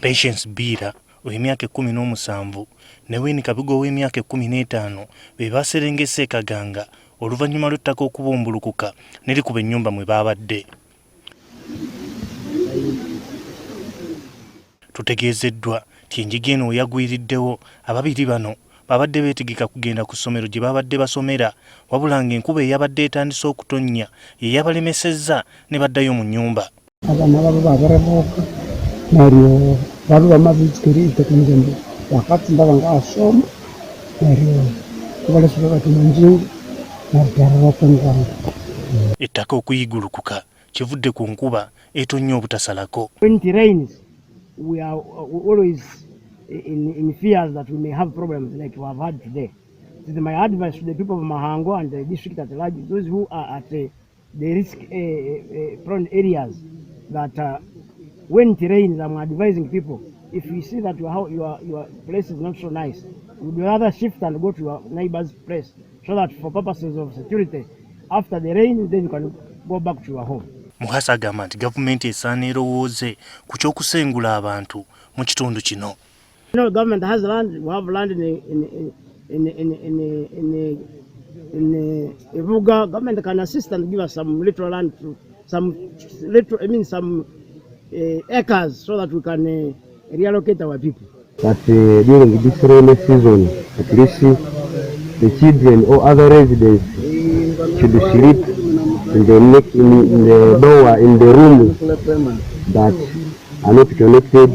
Patience Bira ow'emyaka 17 ne Winnie Kabigo ow'emyaka 15 be baserengese Kaganga oluvannyuma lw'ettaka okubumbulukuka nerikuba ennyumba mwe babadde. Tutegeezeddwa nti enjigi eno yagwiriddewo ababiri bano babadde beetegeka kugenda ku ssomero gye babadde basomera wabula ng'enkuba eyabadde etandise okutonnya ye yabalemesezza ne baddayo mu nnyumba. Abaana babo baabarabuuka neryo bali bamabiikiridde ku mirembe wakati ndaba ng'asoma neryo kubalesera bati mu njingi naddalawako enggwanga. Ettaka okuyigulukuka kivudde ku nkuba etonnya obutasalako. When it rains, we are always in fears that we may have problems like we have had today. This is my advice to the people of Mahango and the district at large, those who are at the risk prone areas, that when it rains, I'm advising people, if you see that your place is not so nice, would you rather shift and go to your neighbor's place so that for purposes of security, after the rain, then you can go back to your home. Muhasa agamba nti gavumenti esaana erowooze ku ky'okusengula abantu mu kitundu kino. You know, government has land. We have land in Evuga. Government can assist and give us some little land, some acres, so that we can reallocate our people. But during this rainy season, at least the children or other residents should sleep in the door, in the rooms that are not connected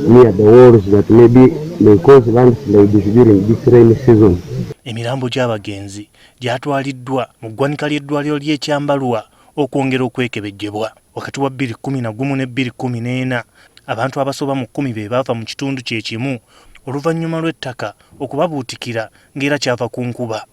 near the walls that may cause landslides during this rainy season. Emirambo gy'abagenzi gyatwaliddwa mu ggwanika ly'eddwaliro ly'e Kyambarwa okwongera okwekebejjebwa. Wakati wa 2011 ne 2014 abantu abasoba mu 10 be baafa mu kitundu kye kimu oluvannyuma lw'ettaka okubabuutikira ng'era kyava ku nkuba.